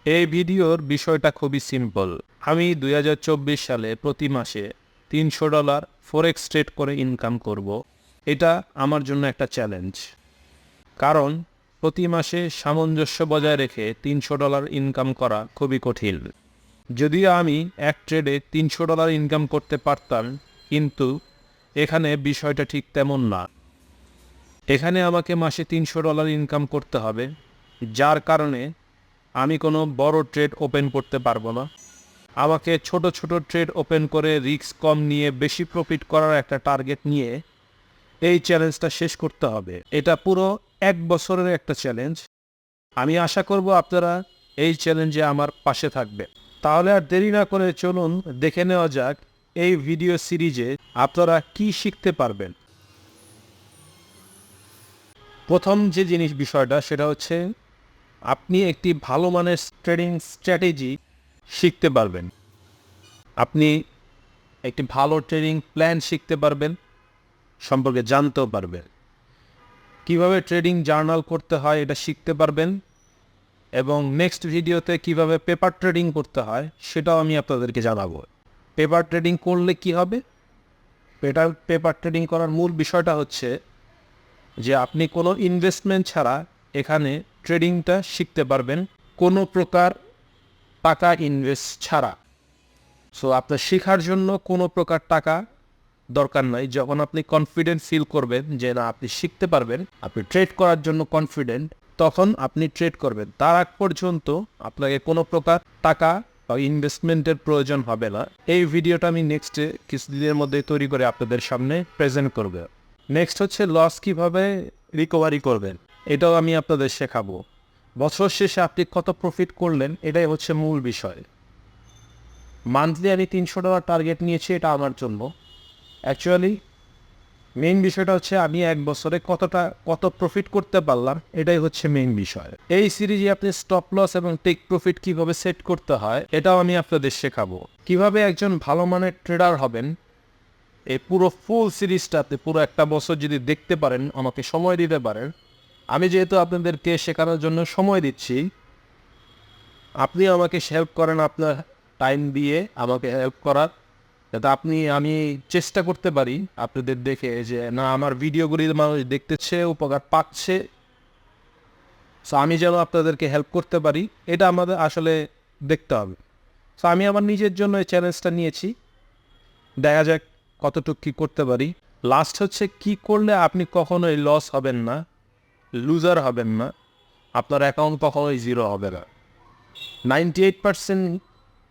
এই ভিডিওর বিষয়টা খুবই সিম্পল। আমি 2024 সালে প্রতি মাসে $300 ফরেক্স ট্রেড করে ইনকাম করব। এটা আমার জন্য একটা চ্যালেঞ্জ, কারণ প্রতি মাসে সামঞ্জস্য বজায় রেখে $300 ইনকাম করা খুবই কঠিন। যদিও আমি এক ট্রেডে $300 ইনকাম করতে পারতাম, কিন্তু এখানে বিষয়টা ঠিক তেমন না। এখানে আমাকে মাসে $300 ইনকাম করতে হবে, যার কারণে আমি কোনো বড় ট্রেড ওপেন করতে পারবো না। আমাকে ছোট ছোট ট্রেড ওপেন করে রিস্ক কম নিয়ে বেশি প্রফিট করার একটা টার্গেট নিয়ে এই চ্যালেঞ্জটা শেষ করতে হবে। এটা পুরো 1 বছরের একটা চ্যালেঞ্জ। আমি আশা করব আপনারা এই চ্যালেঞ্জে আমার পাশে থাকবেন। তাহলে আর দেরি না করে চলুন দেখে নেওয়া যাক এই ভিডিও সিরিজে আপনারা কি শিখতে পারবেন। প্রথম যে বিষয়টা সেটা হচ্ছে আপনি একটি ভালো মানের ট্রেডিং স্ট্র্যাটেজি শিখতে পারবেন। আপনি একটি ভালো ট্রেডিং প্ল্যান শিখতে পারবেন, সম্পর্কে জানতেও পারবেন। কিভাবে ট্রেডিং জার্নাল করতে হয় এটা শিখতে পারবেন, এবং নেক্সট ভিডিওতে কিভাবে পেপার ট্রেডিং করতে হয় সেটাও আমি আপনাদেরকে জানাবো। পেপার ট্রেডিং করলে কি হবে? পেপার ট্রেডিং করার মূল বিষয়টা হচ্ছে যে আপনি কোনো ইনভেস্টমেন্ট ছাড়া এখানে ট্রেডিংটা শিখতে পারবেন, কোনো প্রকার টাকা ইনভেস্ট ছাড়া। সো আপনার শেখার জন্য কোনো প্রকার টাকা দরকার নাই। যখন আপনি কনফিডেন্ট ফিল করবেন যে না আপনি শিখতে পারবেন, আপনি ট্রেড করার জন্য কনফিডেন্ট, তখন আপনি ট্রেড করবেন। তার আগ পর্যন্ত আপনাকে কোনো প্রকার টাকা বা ইনভেস্টমেন্টের প্রয়োজন হবে না। এই ভিডিওটা আমি নেক্সট কিছুদিনের মধ্যে তৈরি করে আপনাদের সামনে প্রেজেন্ট করব। নেক্সট হচ্ছে লস কিভাবে রিকভারি করবেন, এটাও আমি আপনাদের শেখাবো। বছর শেষে আপনি কত প্রফিট করলেন এটাই হচ্ছে মূল বিষয়। মান্থলি আমি $300 টার্গেট নিয়েছি, এটা আমার জন্য। অ্যাকচুয়ালি মেইন বিষয়টা হচ্ছে আমি এক বছরে কত প্রফিট করতে পারলাম, এটাই হচ্ছে মেইন বিষয়। এই সিরিজে আপনি স্টপ লস এবং টেক প্রফিট কিভাবে সেট করতে হয় এটাও আমি আপনাদের শেখাবো। কিভাবে একজন ভালো মানের ট্রেডার হবেন, এই পুরো ফুল সিরিজটা আপনি পুরো একটা বছর যদি দেখতে পারেন, আমাকে সময় দিতে পারেন। আমি যেহেতু আপনাদেরকে শেখানোর জন্য সময় দিচ্ছি, আপনি আমাকে হেল্প করেন, আপনার টাইম দিয়ে আমাকে হেল্প করার, যাতে আমি চেষ্টা করতে পারি আপনাদের দেখে যে না আমার ভিডিওগুলি মানুষ দেখতেছে, উপকার পাচ্ছে। সো আমি যেন আপনাদেরকে হেল্প করতে পারি, এটা আমাদের আসলে দেখতে হবে। সো আমি আমার নিজের জন্য এই চ্যালেঞ্জটা নিয়েছি, দেখা যাক কতটুকু কী করতে পারি। লাস্ট হচ্ছে কি করলে আপনি কখনোই লস হবেন না, লুজার হবেন না, আপনার অ্যাকাউন্ট কখনোই জিরো হবে না। 98%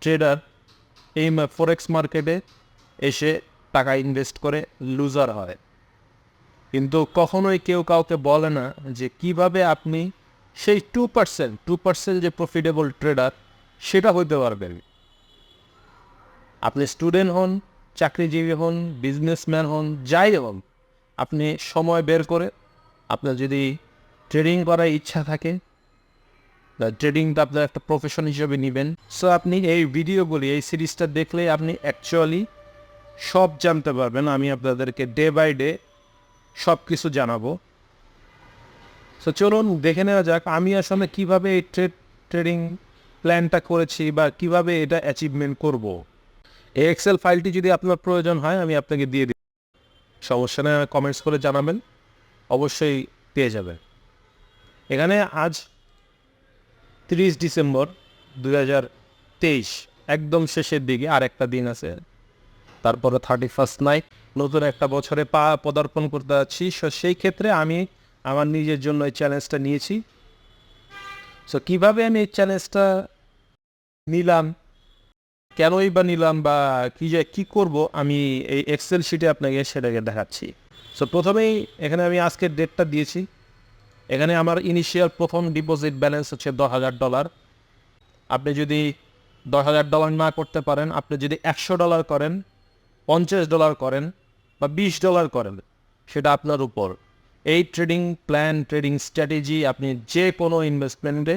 ট্রেডার এই ফরেক্স মার্কেটে এসে টাকা ইনভেস্ট করে লুজার হয়, কিন্তু কখনোই কেউ কাউকে বলে না যে কিভাবে আপনি সেই 2% যে প্রফিটেবল ট্রেডার সেটা হইতে পারবেন। আপনি স্টুডেন্ট হন, চাকরিজীবী হন, বিজনেসম্যান হন, যাই হন, আপনি সময় বের করে আপনার যদি ট্রেডিং করার ইচ্ছা থাকে, ট্রেডিংটা আপনার একটা প্রফেশন হিসেবে নেবেন, সো আপনি এই ভিডিওগুলি, এই সিরিজটা দেখলে আপনি অ্যাকচুয়ালি সব জানতে পারবেন। আমি আপনাদেরকে ডে বাই ডে সব কিছু জানাবো। সো চলুন দেখে নেওয়া যাক আমি আসলে কীভাবে এই ট্রেডিং প্ল্যানটা করেছি বা কিভাবে এটা অ্যাচিভমেন্ট করব। এই এক্সেল ফাইলটি যদি আপনার প্রয়োজন হয় আমি আপনাকে দিয়ে দিই, সমস্যা নেই, কমেন্টস করে জানাবেন, অবশ্যই পেয়ে যাবেন। এখানে আজ 30 ডিসেম্বর 2023, একদম শেষের দিকে, আর একটা দিন আছে, তারপরে 31st নাইট, নতুন একটা বছরে পদার্পণ করতে যাচ্ছি। সো সেই ক্ষেত্রে আমি আমার নিজের জন্য এই চ্যালেঞ্জটা নিয়েছি। সো কীভাবে আমি এই চ্যালেঞ্জটা নিলাম, কেনই বা নিলাম, বা কী করব, আমি এই এক্সেল শিটে আপনাকে সেটাকে দেখাচ্ছি। সো প্রথমেই এখানে আমি আজকের ডেটটা দিয়েছি। এখানে আমার ইনিশিয়াল প্রথম ডিপোজিট ব্যালেন্স হচ্ছে $10,000। আপনি যদি $10,000 না করতে পারেন, আপনি যদি $100 করেন, $50 করেন বা $20 করেন, সেটা আপনার উপর। এই ট্রেডিং প্ল্যান, ট্রেডিং স্ট্র্যাটেজি আপনি যে কোনো ইনভেস্টমেন্টে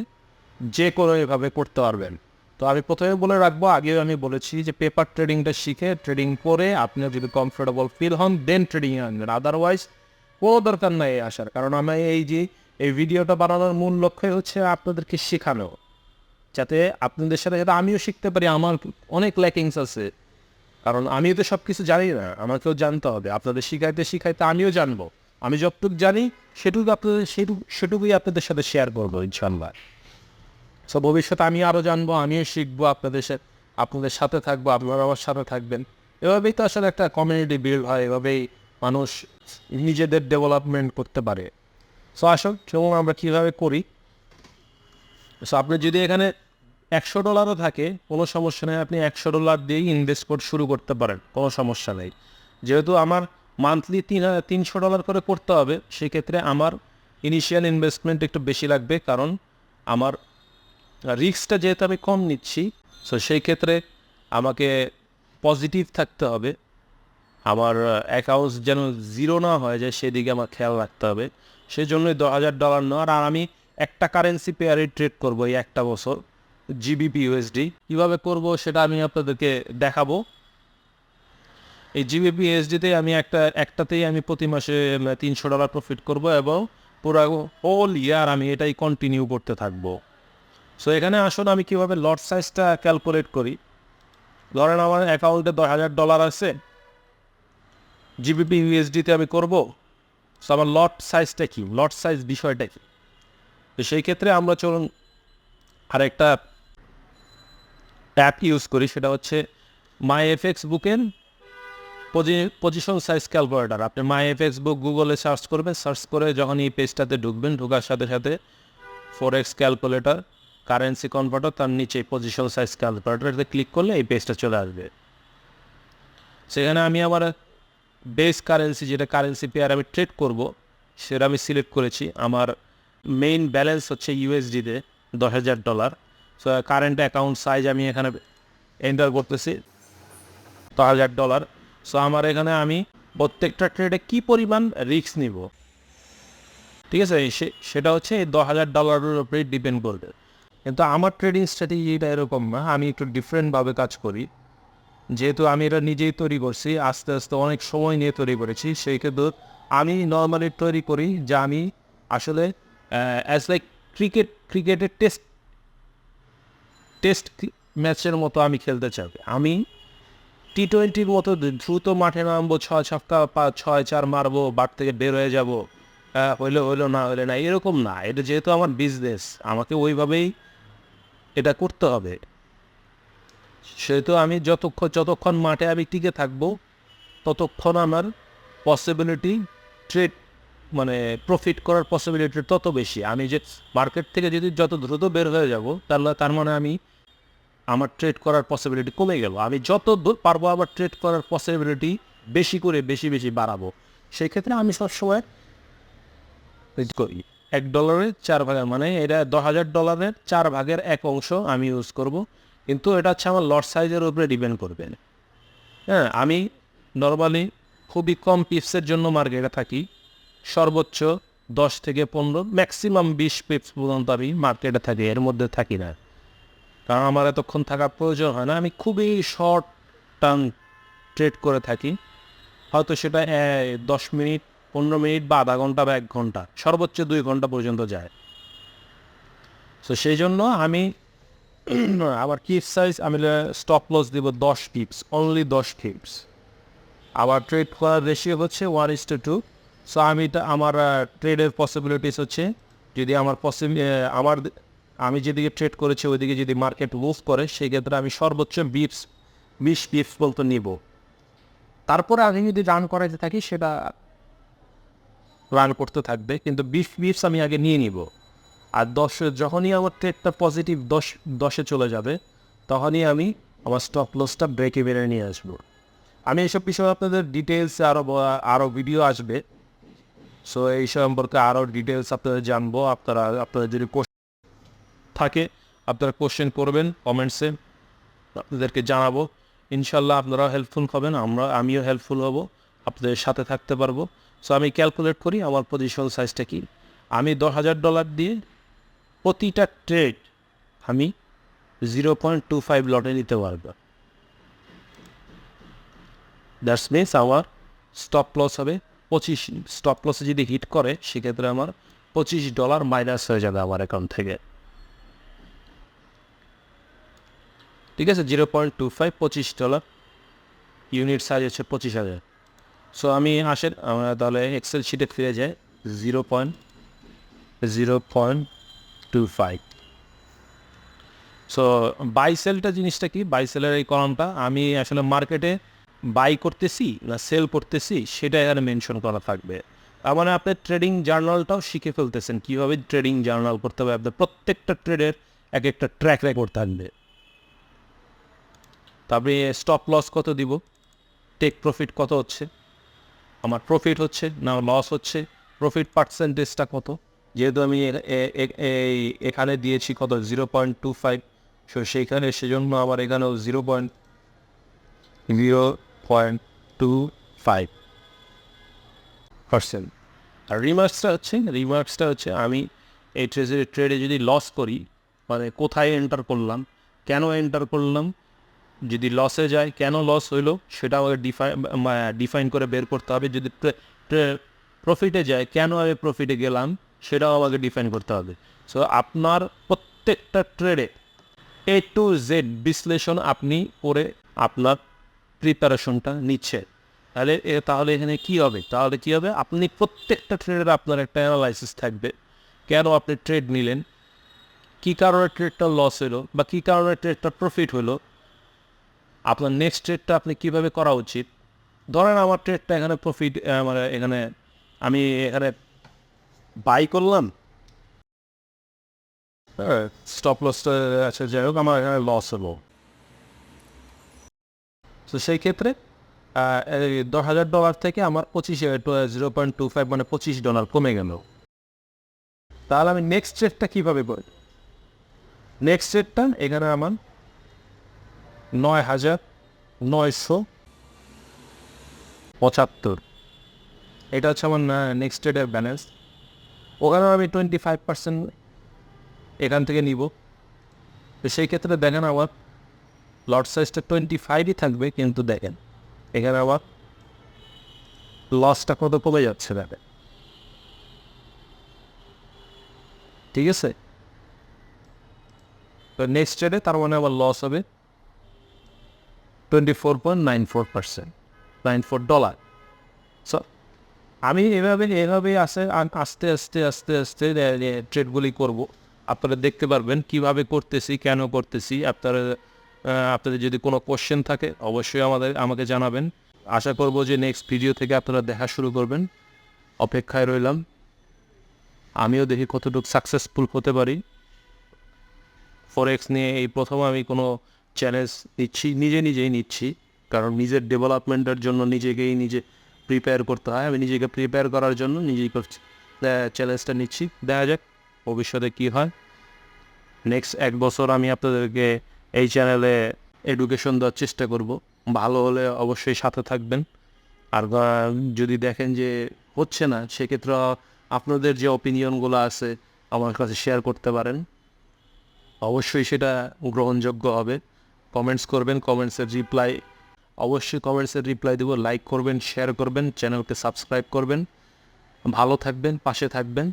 যে কোনো এভাবে করতে পারবেন। তো আমি প্রথমে বলে রাখবো, আগেও আমি বলেছি যে পেপার ট্রেডিংটা শিখে ট্রেডিং করে আপনি যদি কমফোর্টেবল ফিল হন দেন ট্রেডিংয়ে আনবেন, আদারওয়াইজ কোনো দরকার নাই আসার। কারণ আমি এই ভিডিওটা বানানোর মূল লক্ষ্যই হচ্ছে আপনাদেরকে শেখানো, যাতে আপনাদের সাথে যাতে আমিও শিখতে পারি। আমার অনেক ল্যাকিংস আছে, কারণ আমিও তো সব কিছু জানি না, আমাকেও জানতে হবে। আপনাদের শিখাইতে আমিও জানবো। আমি যতটুকু জানি সেটুকুই আপনাদের সাথে শেয়ার করবো ইনশাল্লাহ। সো ভবিষ্যতে আমি আরও জানবো, আমিও শিখবো, আপনাদের সাথে থাকবো, আপনারা আমার সাথে থাকবেন। এভাবেই তো আসলে একটা কমিউনিটি বিল্ড হয়, এভাবেই মানুষ নিজেদের ডেভেলপমেন্ট করতে পারে। সো আসুন চলুন আমরা কীভাবে করি। সো আপনি যদি এখানে $100 থাকে কোনো সমস্যা নেই, আপনি $100 দিয়েই ইনভেস্ট শুরু করতে পারেন, কোনো সমস্যা নেই। যেহেতু আমার মান্থলি $300 করে করতে হবে, সেক্ষেত্রে আমার ইনিশিয়াল ইনভেস্টমেন্ট একটু বেশি লাগবে, কারণ আমার রিস্কটা যেহেতু আমি কম নিচ্ছি। সো সেই ক্ষেত্রে আমাকে পজিটিভ থাকতে হবে, আমার অ্যাকাউন্টস যেন জিরো না হয়ে যায় সেদিকে আমার খেয়াল রাখতে হবে। সেই জন্যই $10,000 নেওয়ার। আর আমি একটা কারেন্সি পেয়ারে ট্রেড করবো এই একটা বছর, জিবিপি ইউএসডি। কীভাবে করব সেটা আমি আপনাদেরকে দেখাবো। এই জিবিপি ইউএসডিতে আমি একটাতেই আমি প্রতি মাসে $300 প্রফিট করব, এবং পুরো হোল ইয়ার আমি এটাই কন্টিনিউ করতে থাকবো। সো এখানে আসুন আমি কীভাবে লট সাইজটা ক্যালকুলেট করি। ধরেন আমার অ্যাকাউন্টে $10,000 আছে, জিবিপি ইউএসডিতে আমি করব। সো আমার লট সাইজটা কি, লট সাইজ বিষয়টা কি? তো সেই ক্ষেত্রে আমরা চলুন আরেকটা অ্যাপ ইউজ করি, সেটা হচ্ছে মাই এফএক্স বুকের পজিশন সাইজ ক্যালকুলেটার। আপনি মাই এফএক্স বুক গুগলে সার্চ করবেন, সার্চ করে যখন এই পেজটাতে ঢুকবেন, ঢোকার সাথে সাথে ফরেক্স ক্যালকুলেটর, কারেন্সি কনভার্টার, তার নিচে পজিশন সাইজ ক্যালকুলেটরতে ক্লিক করলে এই পেজটা চলে আসবে। সেখানে আমি আমার বেস কারেন্সি, যেটা কারেন্সি পেয়ার আমি ট্রেড করব, সেটা আমি সিলেক্ট করেছি। আমার মেইন ব্যালেন্স হচ্ছে ইউএসডিতে $10,000। সো কারেন্ট অ্যাকাউন্ট সাইজ আমি এখানে এন্টার করতেছি $10,000। সো আমার এখানে আমি প্রত্যেকটা ট্রেডে কী পরিমাণ রিস্ক নিব, ঠিক আছে, সেটা হচ্ছে এই $10,000 উপরেই ডিপেন্ড করবে। কিন্তু আমার ট্রেডিং স্ট্র্যাটেজিটা এরকম না, আমি একটু ডিফারেন্টভাবে কাজ করি। যেহেতু আমি এটা নিজেই তৈরি করছি, আস্তে আস্তে অনেক সময় নিয়ে তৈরি করেছি, সেই ক্ষেত্রে আমি নর্মালি তৈরি করি যে আমি আসলে অ্যাজ লাইক ক্রিকেটের টেস্ট ম্যাচের মতো আমি খেলতে চাই। আমি T20-র মতো দ্রুত মাঠে নামবো, 6 ছক্কা 6-4 মারবো, বাট থেকে বের হয়ে যাব, হইলো না হইলে না, এরকম না। এটা যেহেতু আমার বিজনেস, আমাকে ওইভাবেই এটা করতে হবে। সেহেতু আমি যতক্ষণ মাঠে আমি টিকে থাকবো, ততক্ষণ আমার পসিবিলিটি ট্রেড প্রফিট করার পসিবিলিটি তত বেশি। আমি যে মার্কেট থেকে যদি যত দ্রুত বের হয়ে যাব, তার মানে আমার ট্রেড করার পসিবিলিটি কমে গেল। আমি যত পারবো আবার ট্রেড করার পসিবিলিটি বেশি করে বেশি বাড়াবো। সেই ক্ষেত্রে আমি সবসময় করি $1 4 ভাগের, এটা $10,000 4 ভাগের 1 অংশ আমি ইউজ করব। কিন্তু এটা হচ্ছে আমার লট সাইজের উপরে ডিপেন্ড করবে। হ্যাঁ, আমি নর্মালি খুবই কম পিপসের জন্য মার্কেটে থাকি, সর্বোচ্চ 10 থেকে 15, ম্যাক্সিমাম 20 পিপস পর্যন্ত আমি মার্কেটে থাকি, এর মধ্যে থাকি না, কারণ আমার এতক্ষণ থাকার প্রয়োজন হয় না। আমি খুবই শর্ট টার্ম ট্রেড করে থাকি, হয়তো সেটা 10 মিনিট, 15 মিনিট বা আধা ঘন্টা বা 1 ঘন্টা, সর্বোচ্চ 2 ঘন্টা পর্যন্ত যায়। সো সেই জন্য আমি আমার কিপ সাইজ আমি স্টপ লস দিব 10 পিপস, অনলি 10 পিপস। আবার ট্রেড করার রেশিও হচ্ছে 1:2। সো আমার ট্রেডের পসিবিলিটিস হচ্ছে, যদি আমি যেদিকে ট্রেড করেছি ওইদিকে যদি মার্কেট মুভ করে, সেই ক্ষেত্রে আমি সর্বোচ্চ 20 পিপস বলতে নিব। তারপরে আমি যদি রান করাইতে থাকি, সেটা রান করতে থাকবে, কিন্তু 20 পিপস আমি আগে নিয়ে নিব। আর যখনই আমার ট্রেডটা পজিটিভ 10-এ চলে যাবে, তখনই আমি আমার স্টপ লসটা ব্রেক ইভেনে নিয়ে আসবো। আমি এইসব বিষয়ে আপনাদের ডিটেলসে আরও ভিডিও আসবে। সো এই সম্পর্কে আরও ডিটেলস আপনাদের জানবো। আপনাদের যদি থাকে আপনারা কোশ্চেন করবেন কমেন্টসে, আপনাদেরকে জানাবো। ইনশাল্লাহ আপনারাও হেল্পফুল হবেন, আমিও হেল্পফুল হব, আপনাদের সাথে থাকতে পারবো। সো আমি ক্যালকুলেট করি আমার পজিশন সাইজটা কি। আমি $10,000 দিয়ে প্রতিটা ট্রেড আমি 0.25 লটে নিতে পারবো। দ্যাটস মিনস আমার স্টপ লস হবে 25। স্টপ লসে যদি হিট করে, সেক্ষেত্রে আমার $25 মাইনাস হয়ে যাবে আমার অ্যাকাউন্ট থেকে। ঠিক আছে, $0.25 ইউনিট সাইজ হচ্ছে 25,000। সো আমি আসেন আমরা তাহলে এক্সেল শিটে ফিরে যাই। 0.25। সো বাই সেলটা জিনিসটা কি, বাই সেলের এই কলামটা আমি আসলে মার্কেটে বাই করতেছি না সেল করতেছি সেটা এখানে মেনশন করা থাকবে। তার মানে আপনি ট্রেডিং জার্নালটাও শিখে ফেলতেছেন কীভাবে ট্রেডিং জার্নাল করতে হবে। আপনার প্রত্যেকটা ট্রেডের এক একটা ট্র্যাক রেকর্ড থাকবে। তারপরে স্টপ লস কত দিব, টেক প্রফিট কত হচ্ছে, আমার প্রফিট হচ্ছে না লস হচ্ছে, প্রফিট পার্সেন্টেজটা কত, যেহেতু আমি এখানে দিয়েছি কত 0.25, সো সেইখানে সেজন্য আমার এখানেও 0.25%। আর রিমার্কসটা হচ্ছে আমি এই ট্রেডে যদি লস করি মানে কোথায় এন্টার করলাম, কেন এন্টার করলাম, যদি লসে যায় কেন লস হইলো সেটা আমাকে ডিফাইন করে বের করতে হবে। যদি প্রফিটে যায় কেন আমি প্রফিটে গেলাম সেটাও আমাকে ডিফাইন করতে হবে। সো আপনার প্রত্যেকটা ট্রেডে A to Z বিশ্লেষণ আপনি করে আপনার প্রিপারেশনটা নিচ্ছে। তাহলে এখানে কী হবে, আপনি প্রত্যেকটা ট্রেডের আপনার একটা অ্যানালাইসিস থাকবে। কেন আপনি ট্রেড নিলেন, কী কারণে ট্রেডটা লস হলো বা কী কারণে ট্রেডটা প্রফিট হলো, আপনার নেক্সট ট্রেডটা আপনি কীভাবে করা উচিত। ধরেন আমার ট্রেডটা এখানে প্রফিট, মানে আমি এখানে বাই করলাম, স্টপ লসটা আছে, যাই হোক আমার এখানে লস হলো। তো সেই ক্ষেত্রে $10,000 থেকে আমার 0.25 মানে $25 কমে গেল। তাহলে আমি নেক্সট ট্রেডটা কীভাবে করি, নেক্সট ট্রেডটা এখানে আমার 9,975, এটা হচ্ছে আমার নেক্সট ট্রেডের ব্যালেন্স। ওখানেও আমি 25% এখান থেকে নিব। তো সেই ক্ষেত্রে দেখেন আমার লট সাইজটা 25ই থাকবে, কিন্তু দেখেন এখানে আবার লসটা কত কমে যাচ্ছে দেখেন, ঠিক আছে। তো নেক্সট ট্রেডে তার মানে আবার লস হবে $24.94, সো আমি এভাবে আস্তে আস্তে ট্রেডগুলি করব। আপনারা দেখতে পারবেন কিভাবে করতেছি, কেন করতেছি। আপনাদের যদি কোনো কোশ্চেন থাকে অবশ্যই আমাকে জানাবেন। আশা করব যে নেক্সট ভিডিও থেকে আপনারা দেখা শুরু করবেন। অপেক্ষায় রইলাম, আমিও দেখি কতটুকু সাকসেসফুল হতে পারি। ফরেক্স নিয়ে এই প্রথম আমি কোনো চ্যালেঞ্জ নিজেই নিচ্ছি, কারণ নিজের ডেভেলপমেন্টের জন্য নিজে প্রিপেয়ার করতে হয়। আমি নিজেকে প্রিপেয়ার করার জন্য নিজেই চ্যালেঞ্জটা নিচ্ছি। দেখা যাক ভবিষ্যতে কী হয়। নেক্সট 1 বছর আমি আপনাদেরকে এই চ্যানেলে এডুকেশন দেওয়ার চেষ্টা করব। ভালো হলে অবশ্যই সাথে থাকবেন। আর যদি দেখেন যে হচ্ছে না, সেক্ষেত্রে আপনাদের যে অপিনিয়নগুলো আছে আমার কাছে শেয়ার করতে পারেন, অবশ্যই সেটা গ্রহণযোগ্য হবে। কমেন্টস করবেন, কমেন্টসের রিপ্লাই দেবো। লাইক করবেন, শেয়ার করবেন, চ্যানেলকে সাবস্ক্রাইব করবেন। ভালো থাকবেন, পাশে থাকবেন।